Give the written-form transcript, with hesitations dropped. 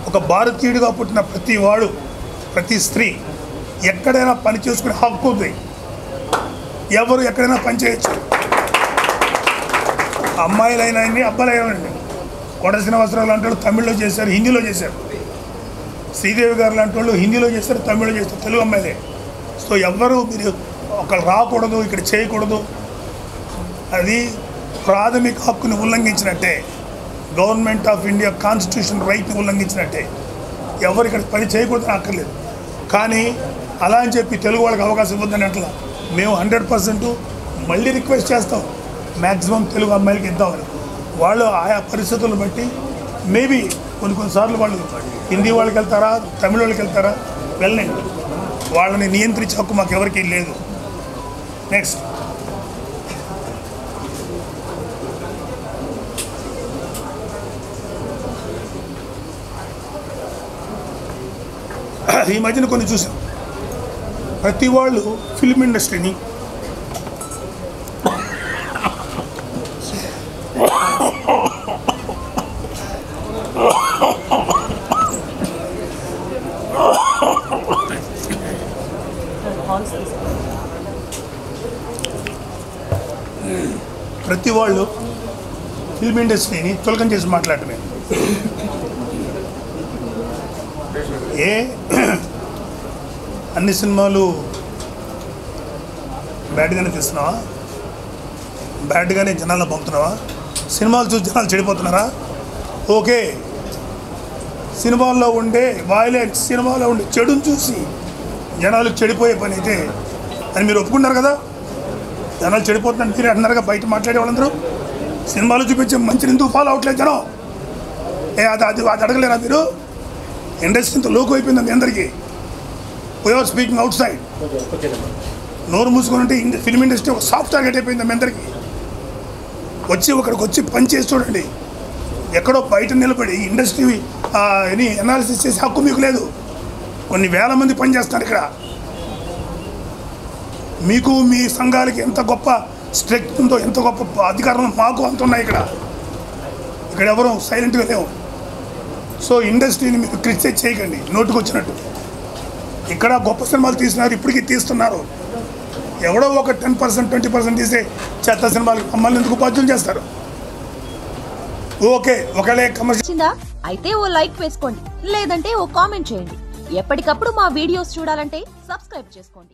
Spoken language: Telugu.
ఒక భారతీయుడిగా పుట్టిన ప్రతి వాడు, ప్రతి స్త్రీ ఎక్కడైనా పని చేసుకునే హక్కు ఉంది. ఎవరు ఎక్కడైనా పని చేయొచ్చు. అమ్మాయిలైనా అబ్బాయిలైనా. కోట శ్రీనివాసరావు లాంటి వాళ్ళు తమిళ్లో చేశారు, హిందీలో చేశారు. శ్రీదేవి గారు లాంటి వాళ్ళు హిందీలో చేస్తారు, తమిళ్లో చేస్తారు, తెలుగు అమ్మాయిలే. సో ఎవ్వరూ మీరు ఒకళ్ళు రాకూడదు, ఇక్కడ చేయకూడదు, అది ప్రాథమిక హక్కుని ఉల్లంఘించినట్టే. గవర్నమెంట్ ఆఫ్ ఇండియా కాన్స్టిట్యూషన్ రైట్ని ఉల్లంఘించినట్టే. ఎవరు ఇక్కడ పని చేయకూడదని అక్కర్లేదు. కానీ అలా అని చెప్పి తెలుగు వాళ్ళకి అవకాశం ఇవ్వద్దని అట్లా మేము 100% మళ్ళీ రిక్వెస్ట్ చేస్తాం, మ్యాక్సిమం తెలుగు అమ్మాయిలకి ఇద్దామని. వాళ్ళు ఆయా పరిస్థితులను బట్టి మేబీ కొన్నిసార్లు వాళ్ళు హిందీ వాళ్ళకి వెళ్తారా, తమిళ వాళ్ళకి వెళ్తారా, వెళ్ళండి. వాళ్ళని నియంత్రించే హక్కు మాకు ఎవరికీ లేదు. నెక్స్ట్, ఈ మధ్యన కొన్ని చూసాం. ప్రతి వాళ్ళు ఫిల్మ్ ఇండస్ట్రీని తులకం చేసి మాట్లాడటమే. అన్ని సినిమాలు బ్యాడ్గానే తీస్తున్నావా? బ్యాడ్గానే జనాలను పంపుతున్నావా? సినిమాలు చూసి జనాలు చెడిపోతున్నారా? ఓకే, సినిమాల్లో ఉండే వైలెన్స్, సినిమాలో ఉండే చెడుని చూసి జనాలు చెడిపోయే పని అయితే అని మీరు ఒప్పుకున్నారు కదా. జనాలు చెడిపోతున్నారు మీరే అంటున్నారుగా, బయట మాట్లాడే వాళ్ళందరూ. సినిమాలు చూపించే మంచిని ఎందుకు ఫాలో అవట్లేదు జనం? అది అడగలేరా మీరు? ఇండస్ట్రీ ఇంత లోకు అయిపోయింది మీ అందరికీ. We are speaking outside. నోరు మూసుకొని ఫిల్మ్ ఇండస్ట్రీ ఒక సాఫ్ట్ టార్గెట్ అయిపోయింది మీ అందరికీ. ఒకడికి వచ్చి పని చేసి చూడండి. ఎక్కడో బయట నిలబడి ఇండస్ట్రీ అనాలిసిస్ చేసే హక్కు మీకు లేదు. కొన్ని వేల మంది పని చేస్తున్నారు ఇక్కడ. మీకు మీ సంఘాలకి ఎంత గొప్ప స్ట్రెంగ్త్ ఉందో, ఎంత గొప్ప అధికారం మాకు అంత ఉన్నాయి ఇక్కడ. ఎవరు సైలెంట్గా లేవు. సో ఇండస్ట్రీని మీరు క్రిటిసైజ్ చేయకండి నోటుకు వచ్చినట్టు. ఇక్కడ గొప్ప సినిమాలు తీస్తున్నారు, ఇప్పటికీ తీస్తున్నారు. ఎవడో ఒక 10%, 20% తీసే చెత్త సినిమాలు మమ్మల్ని ఎందుకు బాధ్యులు చేస్తారు? ఓకే, ఒకవేళ కమర్షియల్ అయితే ఓ లైక్ వేసుకోండి, లేదంటే ఓ కామెంట్ చేయండి. ఎప్పటికప్పుడు మా వీడియోస్ చూడాలంటే సబ్స్క్రైబ్ చేసుకోండి.